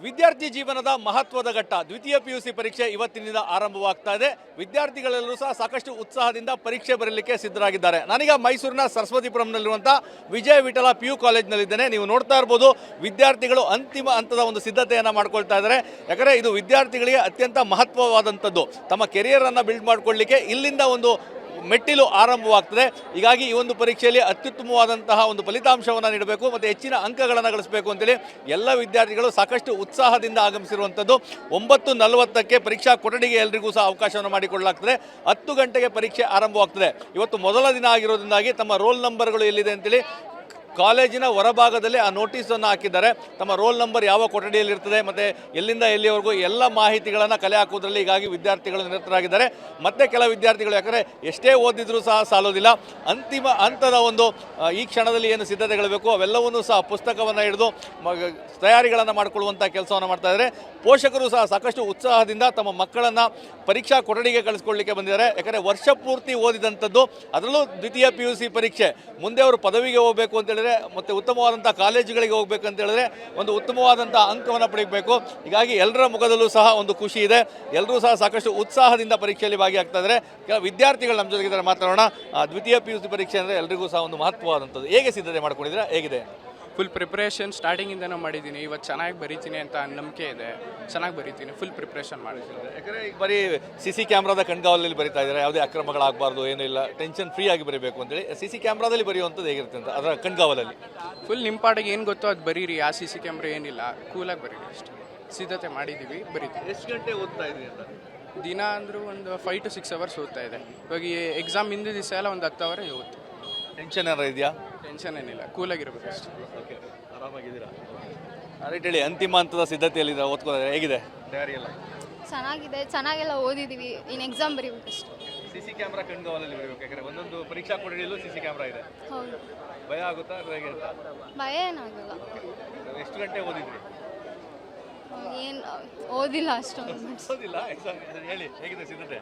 ವಿದ್ಯಾರ್ಥಿ ಜೀವನದ ಮಹತ್ವದ ಘಟ್ಟ ದ್ವಿತೀಯ ಪಿಯುಸಿ ಪರೀಕ್ಷೆ ಇವತ್ತಿನಿಂದ ಆರಂಭವಾಗ್ತಾ ಇದೆ. ವಿದ್ಯಾರ್ಥಿಗಳೆಲ್ಲರೂ ಸಹ ಸಾಕಷ್ಟು ಉತ್ಸಾಹದಿಂದ ಪರೀಕ್ಷೆ ಬರೀಲಿಕ್ಕೆ ಸಿದ್ಧರಾಗಿದ್ದಾರೆ. ನಾನೀಗ ಮೈಸೂರಿನ ಸರಸ್ವತಿಪುರಂನಲ್ಲಿರುವಂಥ ವಿಜಯ ವಿಠಲ PU ಕಾಲೇಜ್ನಲ್ಲಿದ್ದೇನೆ. ನೀವು ನೋಡ್ತಾ ಇರ್ಬೋದು, ವಿದ್ಯಾರ್ಥಿಗಳು ಅಂತಿಮ ಹಂತದ ಒಂದು ಸಿದ್ಧತೆಯನ್ನು ಮಾಡ್ಕೊಳ್ತಾ ಇದ್ದಾರೆ. ಯಾಕಂದರೆ ಇದು ವಿದ್ಯಾರ್ಥಿಗಳಿಗೆ ಅತ್ಯಂತ ಮಹತ್ವವಾದಂಥದ್ದು. ತಮ್ಮ ಕೆರಿಯರನ್ನು ಬಿಲ್ಡ್ ಮಾಡ್ಕೊಳ್ಳಿಕ್ಕೆ ಇಲ್ಲಿಂದ ಒಂದು ಮೆಟ್ಟಿಲು ಆರಂಭವಾಗ್ತದೆ. ಹೀಗಾಗಿ ಈ ಒಂದು ಪರೀಕ್ಷೆಯಲ್ಲಿ ಅತ್ಯುತ್ತಮವಾದಂತಹ ಒಂದು ಫಲಿತಾಂಶವನ್ನು ನೀಡಬೇಕು ಮತ್ತು ಹೆಚ್ಚಿನ ಅಂಕಗಳನ್ನು ಗಳಿಸಬೇಕು ಅಂತೇಳಿ ಎಲ್ಲ ವಿದ್ಯಾರ್ಥಿಗಳು ಸಾಕಷ್ಟು ಉತ್ಸಾಹದಿಂದ ಆಗಮಿಸಿರುವಂಥದ್ದು. 9:40ಕ್ಕೆ ಪರೀಕ್ಷಾ ಕೊಠಡಿಗೆ ಎಲ್ಲರಿಗೂ ಸಹ ಅವಕಾಶವನ್ನು ಮಾಡಿಕೊಳ್ಳಲಾಗ್ತದೆ. 10 ಗಂಟೆಗೆ ಪರೀಕ್ಷೆ ಆರಂಭವಾಗ್ತದೆ. ಇವತ್ತು ಮೊದಲ ದಿನ ಆಗಿರೋದ್ರಿಂದಾಗಿ ತಮ್ಮ ರೋಲ್ ನಂಬರ್ಗಳು ಎಲ್ಲಿದೆ ಅಂತೇಳಿ ಕಾಲೇಜಿನ ಹೊರಭಾಗದಲ್ಲಿ ಆ ನೋಟಿಸನ್ನು ಹಾಕಿದ್ದಾರೆ. ತಮ್ಮ ರೋಲ್ ನಂಬರ್ ಯಾವ ಕೊಠಡಿಯಲ್ಲಿ ಇರ್ತದೆ ಮತ್ತು ಎಲ್ಲಿಂದ ಎಲ್ಲಿವರೆಗೂ ಎಲ್ಲ ಮಾಹಿತಿಗಳನ್ನು ಕಲೆ ಹಾಕುವುದರಲ್ಲಿ ಹೀಗಾಗಿ ವಿದ್ಯಾರ್ಥಿಗಳು ನಿರತರಾಗಿದ್ದಾರೆ. ಮತ್ತು ಕೆಲ ವಿದ್ಯಾರ್ಥಿಗಳು ಯಾಕಂದರೆ ಎಷ್ಟೇ ಓದಿದ್ರೂ ಸಹ ಸಾಲೋದಿಲ್ಲ, ಅಂತಿಮ ಹಂತದ ಒಂದು ಈ ಕ್ಷಣದಲ್ಲಿ ಏನು ಸಿದ್ಧತೆಗಳು ಬೇಕು ಅವೆಲ್ಲವನ್ನೂ ಸಹ ಪುಸ್ತಕವನ್ನು ಹಿಡಿದು ತಯಾರಿಗಳನ್ನು ಮಾಡಿಕೊಳ್ಳುವಂಥ ಕೆಲಸವನ್ನು ಮಾಡ್ತಾ ಇದ್ದಾರೆ. ಪೋಷಕರು ಸಹ ಸಾಕಷ್ಟು ಉತ್ಸಾಹದಿಂದ ತಮ್ಮ ಮಕ್ಕಳನ್ನು ಪರೀಕ್ಷಾ ಕೊಠಡಿಗೆ ಕಳಿಸ್ಕೊಳ್ಳಿಕ್ಕೆ ಬಂದಿದ್ದಾರೆ. ಯಾಕಂದರೆ ವರ್ಷ ಪೂರ್ತಿ ಓದಿದಂಥದ್ದು, ಅದರಲ್ಲೂ ದ್ವಿತೀಯ PUC ಪರೀಕ್ಷೆ, ಮುಂದೆ ಅವರು ಪದವಿಗೆ ಹೋಗಬೇಕು ಅಂತೇಳಿ ಮತ್ತು ಉತ್ತಮವಾದಂಥ ಕಾಲೇಜುಗಳಿಗೆ ಹೋಗ್ಬೇಕು ಅಂತ ಹೇಳಿದ್ರೆ ಒಂದು ಉತ್ತಮವಾದಂಥ ಅಂಕವನ್ನು ಪಡೆಯಬೇಕು. ಹೀಗಾಗಿ ಎಲ್ಲರ ಮುಖದಲ್ಲೂ ಸಹ ಒಂದು ಖುಷಿ ಇದೆ. ಎಲ್ಲರೂ ಸಹ ಸಾಕಷ್ಟು ಉತ್ಸಾಹದಿಂದ ಪರೀಕ್ಷೆಯಲ್ಲಿ ಭಾಗಿಯಾಗ್ತಾ ಇದ್ದಾರೆ. ಕೆಲ ವಿದ್ಯಾರ್ಥಿಗಳು ನಮ್ಮ ಜೊತೆಗಿದ್ದಾರೆ, ಮಾತಾಡೋಣ. ದ್ವಿತೀಯ PUC ಪರೀಕ್ಷೆ ಅಂದರೆ ಎಲ್ರಿಗೂ ಸಹ ಒಂದು ಮಹತ್ವವಾದಂಥದ್ದು. ಹೇಗೆ ಸಿದ್ಧತೆ ಮಾಡ್ಕೊಂಡಿದ್ದೀರಾ, ಹೇಗಿದೆ? ಫುಲ್ ಪ್ರಿಪ್ರೇಷನ್ ಸ್ಟಾರ್ಟಿಂಗಿಂದನೂ ಮಾಡಿದ್ದೀನಿ. ಇವತ್ತು ಚೆನ್ನಾಗಿ ಬರೀತೀನಿ ಅಂತ ನಂಬಿಕೆ ಇದೆ. ಚೆನ್ನಾಗಿ ಬರೀತೀನಿ, ಫುಲ್ ಪ್ರಿಪ್ರೇಷನ್ ಮಾಡಿದ್ದೀನಿ. ಯಾಕಂದರೆ ಈಗ ಬರೀ CC ಕ್ಯಾಮ್ರಾದ ಕಣ್ಗಾವಲಲ್ಲಿ ಬರೀತಾ ಇದ್ದಾರೆ, ಯಾವುದೇ ಅಕ್ರಮಗಳಾಗಬಾರ್ದು, ಏನೂ ಇಲ್ಲ, ಟೆನ್ಷನ್ ಫ್ರೀ ಆಗಿ ಬರೀಬೇಕು ಅಂತೇಳಿ CC ಕ್ಯಾಮ್ರಾದಲ್ಲಿ ಬರೆಯುವಂಥದ್ದು ಹೇಗಿರುತ್ತೆ ಅಂತ ಅದರ ಕಣ್ಗಾವಲಲ್ಲಿ ಫುಲ್ ನಿಮ್ಮ ಪಾಡಿಗೆ ಏನು ಗೊತ್ತೋ ಅದು ಬರೀರಿ. ಆ CC ಕ್ಯಾಮ್ರಾ ಏನಿಲ್ಲ, ಕೂಲಾಗಿ ಬರೀರಿ ಅಷ್ಟೇ. ಸಿದ್ಧತೆ ಮಾಡಿದ್ದೀವಿ, ಬರೀತೀವಿ. ಎಷ್ಟು ಗಂಟೆ ಓದ್ತಾ ಇದ್ರಿ ಅಂತ? ದಿನ ಅಂದರೂ ಒಂದು 5 to 6 hours ಓದ್ತಾ ಇದೆ. ಇವಾಗ ಎಕ್ಸಾಮ್ ಹಿಂದಿನ ದಿವಸ ಎಲ್ಲ ಒಂದು 10 hour ಓದ್ತೀವಿ. ಟೆನ್ಷನ್ ಏನಾರು ಇದೆಯಾ? ಟೆನ್ಷನ್ ಏನಿಲ್ಲ, ಕೂಲಾಗಿರ್ಬೇಕು ಅಷ್ಟೇ. ಓಕೆ, ಆರಾಮಾಗಿದ್ದೀರಾ? ರೈಟ್, ಹೇಳಿ. ಅಂತಿಮ ಹಂತದ ಸಿದ್ಧತೆಯಲ್ಲಿದೆ, ಓದ್ಕೋದ್ರೆ ಹೇಗಿದೆ ತಯಾರಿ ಎಲ್ಲ? ಚೆನ್ನಾಗಿದೆ, ಚೆನ್ನಾಗೆಲ್ಲ ಓದಿದ್ದೀವಿ. ಇನ್ನು ಎಕ್ಸಾಮ್ ಬರೀಬೇಕಷ್ಟೆ. CC ಕ್ಯಾಮ್ರಾ ಕಣ್ಗಾವಲಲ್ಲಿ ಬರೀಬೇಕು, ಯಾಕಂದರೆ ಒಂದೊಂದು ಪರೀಕ್ಷಾ ಕೊಠಡಿಯಲ್ಲೂ CC ಕ್ಯಾಮ್ರಾ ಇದೆ. ಹೌದು. ಭಯ ಆಗುತ್ತಾ ಹೇಗೆ ಅಂತ? ಭಯ ಏನಾಗಲ್ಲ. ಎಷ್ಟು ಗಂಟೆ ಓದಿದ್ರಿ? ಏನು ಓದಿಲ್ಲ ಅಷ್ಟೊಂದು. ಓದಿಲ್ಲ, ಎಕ್ಸಾಮ್ ಹೇಳಿ ಹೇಗಿದೆ ಸಿದ್ಧತೆ?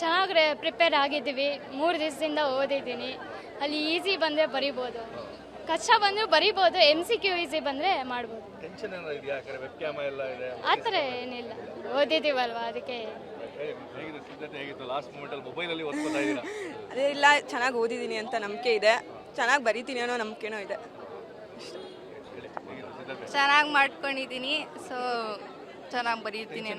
ಚೆನ್ನಾಗಿ ಪ್ರಿಪೇರ್ ಆಗಿದ್ದೀವಿ. 3 ದಿವಸದಿಂದ ಓದಿದ್ದೀನಿ. ಅಲ್ಲಿ ಈಸಿ ಬಂದರೆ ಬರಿಬೋದು, ಕಷ್ಟ ಬಂದರೂ ಬರಿಬೋದು. MCQ ಈಸಿ ಬಂದರೆ ಮಾಡ್ಬೋದು. ಟೆನ್ಷನ್ ಏನಾದ್ರು ಇದೆಯಾ? ಯಾಕಂದರೆ ವೆಬ್ ಕ್ಯಾಮರಾ ಎಲ್ಲ ಇದೆ. ಆ ಥರ ಏನಿಲ್ಲ, ಓದಿದ್ದೀವಲ್ವ ಅದಕ್ಕೆ. ಹೇಗಿದೆ ಸಿದ್ಧತೆ? ಹೇಗಿತ್ತು ಲಾಸ್ಟ್ ಮೂಮೆಂಟಲ್ಲಿ ಮೊಬೈಲಲ್ಲಿ ಓದ್ಕೊತಾ ಇದ್ದೀರಾ? ಅದೇ ಇಲ್ಲ, ಚೆನ್ನಾಗಿ ಓದಿದ್ದೀನಿ ಅಂತ ನಂಬಿಕೆ ಇದೆ. ಚೆನ್ನಾಗಿ ಬರೀತೀನಿ ಅನ್ನೋ ನಂಬಿಕೆನೂ ಇದೆ. ಚೆನ್ನಾಗಿ ಮಾಡ್ಕೊಂಡಿದ್ದೀನಿ, ಸೊ ಚೆನ್ನಾಗಿ ಬರೀತೀನಿ.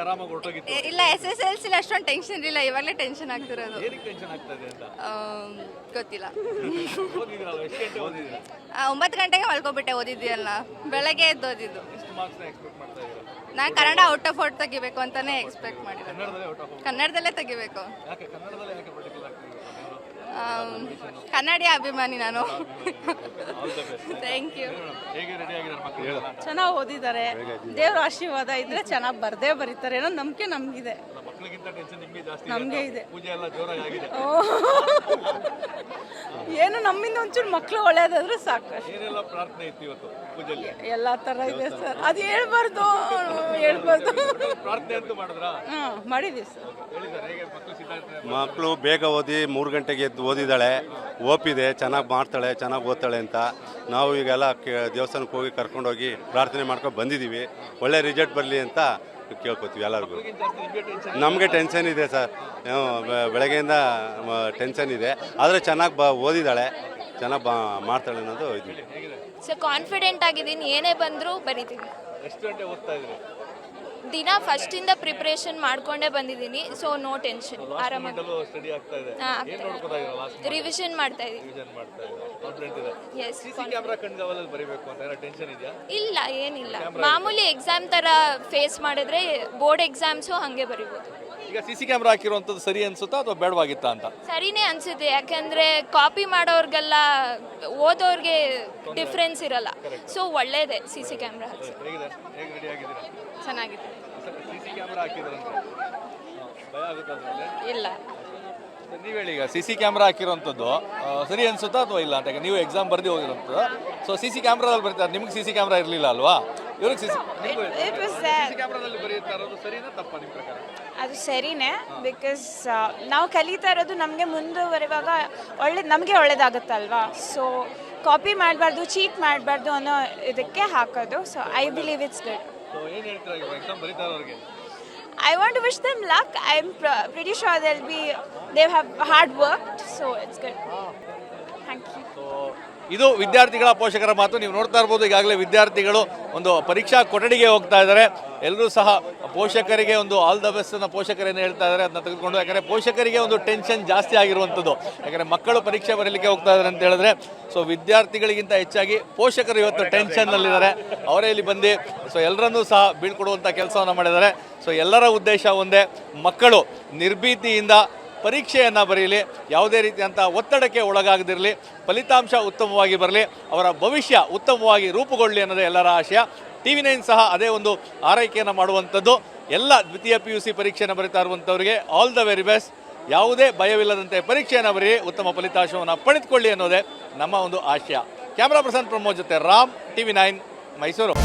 ಆರಾಮಾಗಿ ಹೊರಟೋಗಿತ್ತು. ಇಲ್ಲ, SSLC ಅಷ್ಟೊಂದು ಟೆನ್ಷನ್ ಇಲ್ಲ, ಇವಾಗಲೇ ಟೆನ್ಷನ್ ಆಗ್ತಿರೋದು. ಏನಕ್ಕೆ ಟೆನ್ಷನ್ ಆಗ್ತಾ ಇದೆ ಅಂತ ಗೊತ್ತಿಲ್ಲ. ಓದಿದ್ರಲ್ಲ, ಎಷ್ಟು ಗಂಟೆ ಓದಿದ್ದೀರಾ? 9 ಗಂಟೆಗೆ ಮಲ್ಕೊಬಿಟ್ಟೆ, ಓದಿದ್ದೀಯಲ್ಲ. ಬೆಳಗ್ಗೆ ಎದ್ದು ಓದಿದ್ದು. ಎಷ್ಟು ಮಾರ್ಕ್ಸ್ನ ಎಕ್ಸ್ಪೆಕ್ಟ್ ಮಾಡ್ತಾ ಇದ್ದೀರಾ? ನಾನು ಕನ್ನಡ ಔಟ್ ಆಫ್ ಔಟ್ ತೆಗಿಬೇಕು ಅಂತಾನೆ ಎಕ್ಸ್ಪೆಕ್ಟ್ ಮಾಡಿದ್ದೆ. ಕನ್ನಡದಲ್ಲೇ ಔಟ್ ಆಫ್? ಕನ್ನಡದಲ್ಲೇ ತೆಗಿಬೇಕು. ಯಾಕೆ ಕನ್ನಡದಲ್ಲೇ ಯಾಕೆ ಪರ್ಟಿಕ್ಯುಲರ್ ಆಗ್ತಿದೆ? ಕನ್ನಡ ಅಭಿಮಾನಿ ನಾನು. Thank you. ಹೇಗೆ ರೆಡಿ ಆಗಿದ್ದಾರೆ ಮಕ್ಕಳು? ಚೆನ್ನಾಗಿ ಓದಿದ್ದಾರೆ. ದೇವ್ರ ಆಶೀರ್ವಾದ ಇದ್ರೆ ಚೆನ್ನಾಗಿ ಬರ್ದೇ ಬರೀತಾರೆ ಅನ್ನೋ ನಂಬಿಕೆ ನಮಗಿದೆ. ಮಕ್ಕಳಿಗಿಂತ ಟೆನ್ಷನ್ ನಿಮಗೆ ಜಾಸ್ತಿ ನಮಗೆ ಇದೆ. ಪೂಜೆ ಎಲ್ಲ ಜೋರಾಗಿ ಆಗಿದೆ. ಏನು ನಮ್ಮಿಂದ ಒಂಚೂರು ಮಕ್ಕಳು ಒಳ್ಳೇದಾದ್ರೆ ಸಾಕು. ಏನೆಲ್ಲ ಪ್ರಾರ್ಥನೆ ಇತ್ತು ಇವತ್ತು ಪೂಜೆಯಲ್ಲಿ? ಎಲ್ಲ ಥರ ಇದೆ ಸರ್, ಅದು ಹೇಳ್ಬಾರ್ದು. ಪ್ರಾರ್ಥನೆ ಅಂತೂ ಮಾಡಿದ್ರಾ? ಮಾಡಿದ್ದೀವಿ ಸರ್. ಹೇಳಿದ್ದಾರೆ ಹೇಗೆ ಮಕ್ಕಳು ಸಿದ್ಧಾರ್ಥ? ಮಕ್ಕಳು ಬೇಗ ಓದಿ 3 ಗಂಟೆಗೆ ಎದ್ದು ಓದಿದ್ದಾಳೆ, ಓಪಿದೆ, ಚೆನ್ನಾಗಿ ಮಾಡ್ತಾಳೆ, ಚೆನ್ನಾಗಿ ಓದ್ತಾಳೆ ಅಂತ ನಾವು ಈಗೆಲ್ಲ ದೇವಸ್ಥಾನಕ್ಕೆ ಹೋಗಿ ಕರ್ಕೊಂಡೋಗಿ ಪ್ರಾರ್ಥನೆ ಮಾಡ್ಕೊಂಡು ಬಂದಿದ್ದೀವಿ. ಒಳ್ಳೆ ರಿಸಲ್ಟ್ ಬರಲಿ ಅಂತ ಕೇಳ್ಕೊತೀವಿ ಎಲ್ಲರಿಗೂ. ನಮಗೆ ಟೆನ್ಷನ್ ಇದೆ ಸರ್, ಬೆಳಗ್ಗೆಯಿಂದ ಟೆನ್ಷನ್ ಇದೆ. ಆದರೆ ಚೆನ್ನಾಗಿ ಓದಿದ್ದಾಳೆ, ಚೆನ್ನಾಗಿ ಮಾಡ್ತಾಳೆ ಅನ್ನೋದು ಇದು. ಸೊ ಕಾನ್ಫಿಡೆಂಟ್ ಆಗಿದ್ದೀನಿ, ಏನೇ ಬಂದರೂ ಬರೀತೀನಿ. ಎಷ್ಟು ಗಂಟೆ ಓದ್ತಾ ಇದ್ರಿ? ದಿನ ಫಸ್ಟಿಂದ ಪ್ರಿಪ್ರೇಷನ್ ಮಾಡ್ಕೊಂಡೇ ಬಂದಿದ್ದೀನಿ, ಸೊ ನೋ ಟೆನ್ಷನ್, ಆರಾಮಾಗಿ ಸ್ಟಡಿ ಆಗ್ತಾ ಇದೆ. ಏನು ನೋಡ್ಕೊತಾ ಇದ್ದೀರಾ? ಲಾಸ್ಟ್ ರಿವಿಷನ್ ಮಾಡ್ತಾ ಇದ್ದೀನಿ. ರಿವಿಷನ್ ಮಾಡ್ತಾ ಇದ್ದೀರಾ? ಕಾನ್ಫಿಡೆಂಟ್ ಇದೆ. ಎಸ್. CC ಕ್ಯಾಮ್ರಾ ಕಣ್ಗಾವಲಲ್ಲಿ ಬರೀಬೇಕು ಅಂತ ಏನೋ ಟೆನ್ಷನ್ ಇದೆಯಾ? ಇಲ್ಲ, ಏನಿಲ್ಲ. ಮಾಮೂಲಿ ಎಕ್ಸಾಮ್ ಥರ ಫೇಸ್ ಮಾಡಿದ್ರೆ ಬೋರ್ಡ್ ಎಕ್ಸಾಮ್ಸು ಹಾಗೆ ಬರೀಬೋದು. ಈಗ CC ಕ್ಯಾಮ್ರಾ ಹಾಕಿರುವಂಥದ್ದು ಸರಿ ಅನ್ಸುತ್ತಾ ಅಥವಾ ಬೇಡವಾಗಿತ್ತಾ ಅಂತ? ಸರಿನೇ ಅನ್ಸುತ್ತೆ, ಯಾಕೆಂದರೆ ಕಾಪಿ ಮಾಡೋರ್ಗೆಲ್ಲ ಓದೋರ್ಗೆ ಡಿಫ್ರೆನ್ಸ್ ಇರಲ್ಲ. ಸೊ ಒಳ್ಳೇದೇ CC ಕ್ಯಾಮ್ರಾ. ಹೇಗಿದೆ? ಹೇಗೆ ರೆಡಿ ಆಗಿದ್ದೀರಾ? ಚೆನ್ನಾಗಿದೆ. CC ಕ್ಯಾಮ್ರಾ ಹಾಕಿದ್ರಂತೆ, ಭಯ ಆಗುತ್ತೆ ಅದ್ರಲ್ಲಿ? ಇಲ್ಲ. ನೀವು ಹೇಳಿ, ಈಗ CC ಕ್ಯಾಮ್ರಾ ಹಾಕಿರೋಂಥದ್ದು ಸರಿ ಅನ್ಸುತ್ತಾ ಅಥವಾ ಇಲ್ಲ ಅಂತ? ನೀವು ಎಕ್ಸಾಮ್ ಬರ್ದು ಹೋಗಿರೋಂಥದ್ದು, ಸೊ CC ಕ್ಯಾಮ್ರಾದಲ್ಲಿ ಬರೀತಾರೆ, ನಿಮ್ಗೆ CC ಕ್ಯಾಮ್ರಾ ಇರಲಿಲ್ಲ ಅಲ್ವಾ? ಇವ್ರಿಗೆ CC ಕ್ಯಾಮ್ರಾದಲ್ಲಿ ಬರೀತಾ ಇರೋದು ಸರಿನಾ ತಪ್ಪ ನಿಮ್ಮ ಪ್ರಕಾರ? ಅದು ಸರಿನೇ, ಬಿಕಾಸ್ ನಾವು ಕಲಿತಾ ಇರೋದು ನಮಗೆ ಮುಂದುವರಿವಾಗ ನಮಗೆ ಒಳ್ಳೇದಾಗುತ್ತಲ್ವಾ. ಸೊ ಕಾಪಿ ಮಾಡಬಾರ್ದು ಚೀಟ್ ಮಾಡಬಾರ್ದು ಅನ್ನೋ ಇದಕ್ಕೆ ಹಾಕೋದು. So I believe it's good. ಏನು ಹೇಳ್ತೀರಾ ಎಕ್ಸಾಮ್ ಬರೀತಾ ಇರೋರಿಗೆ? I want to wish them luck. I'm pretty sure they have hard worked, so it's good. Thank you. ಇದು ವಿದ್ಯಾರ್ಥಿಗಳ ಪೋಷಕರ ಮಾತು. ನೀವು ನೋಡ್ತಾ ಇರ್ಬೋದು, ಈಗಾಗಲೇ ವಿದ್ಯಾರ್ಥಿಗಳು ಒಂದು ಪರೀಕ್ಷಾ ಕೊಠಡಿಗೆ ಹೋಗ್ತಾ ಇದ್ದಾರೆ. ಎಲ್ಲರೂ ಸಹ ಪೋಷಕರಿಗೆ ಒಂದು ಆಲ್ ದ ಬೆಸ್ಟ್ ಅನ್ನು ಪೋಷಕರೇನು ಹೇಳ್ತಾ ಇದ್ದಾರೆ ಅದನ್ನ ತೆಗೆದುಕೊಂಡು, ಯಾಕಂದರೆ ಪೋಷಕರಿಗೆ ಒಂದು ಟೆನ್ಷನ್ ಜಾಸ್ತಿ ಆಗಿರುವಂಥದ್ದು. ಯಾಕಂದರೆ ಮಕ್ಕಳು ಪರೀಕ್ಷೆ ಬರೀಲಿಕ್ಕೆ ಹೋಗ್ತಾ ಇದ್ದಾರೆ ಅಂತ ಹೇಳಿದ್ರೆ, ಸೊ ವಿದ್ಯಾರ್ಥಿಗಳಿಗಿಂತ ಹೆಚ್ಚಾಗಿ ಪೋಷಕರು ಇವತ್ತು ಟೆನ್ಷನ್ನಲ್ಲಿದ್ದಾರೆ. ಅವರೇ ಇಲ್ಲಿ ಬಂದು ಸೊ ಎಲ್ಲರನ್ನೂ ಸಹ ಬೀಳ್ಕೊಡುವಂಥ ಕೆಲಸವನ್ನು ಮಾಡಿದ್ದಾರೆ. ಸೊ ಎಲ್ಲರ ಉದ್ದೇಶ ಒಂದೇ, ಮಕ್ಕಳು ನಿರ್ಭೀತಿಯಿಂದ ಪರೀಕ್ಷೆಯನ್ನು ಬರೀಲಿ, ಯಾವುದೇ ರೀತಿಯಂಥ ಒತ್ತಡಕ್ಕೆ ಒಳಗಾಗದಿರಲಿ, ಫಲಿತಾಂಶ ಉತ್ತಮವಾಗಿ ಬರಲಿ, ಅವರ ಭವಿಷ್ಯ ಉತ್ತಮವಾಗಿ ರೂಪುಗೊಳ್ಳಲಿ ಅನ್ನೋದೇ ಎಲ್ಲರ ಆಶಯ. TV9 ಸಹ ಅದೇ ಒಂದು ಆರೈಕೆಯನ್ನು ಮಾಡುವಂಥದ್ದು. ಎಲ್ಲ ದ್ವಿತೀಯ PUC ಪರೀಕ್ಷೆಯನ್ನು ಬರೀತಾ ಇರುವಂಥವ್ರಿಗೆ ಆಲ್ ದ ವೆರಿ ಬೆಸ್ಟ್. ಯಾವುದೇ ಭಯವಿಲ್ಲದಂತೆ ಪರೀಕ್ಷೆಯನ್ನು ಬರೀ, ಉತ್ತಮ ಫಲಿತಾಂಶವನ್ನು ಪಡೆದುಕೊಳ್ಳಿ ಅನ್ನೋದೇ ನಮ್ಮ ಒಂದು ಆಶಯ. ಕ್ಯಾಮ್ರಾ ಪರ್ಸನ್ ಪ್ರಮೋದ್ ಜೊತೆ ರಾಮ್, TV9 ಮೈಸೂರು.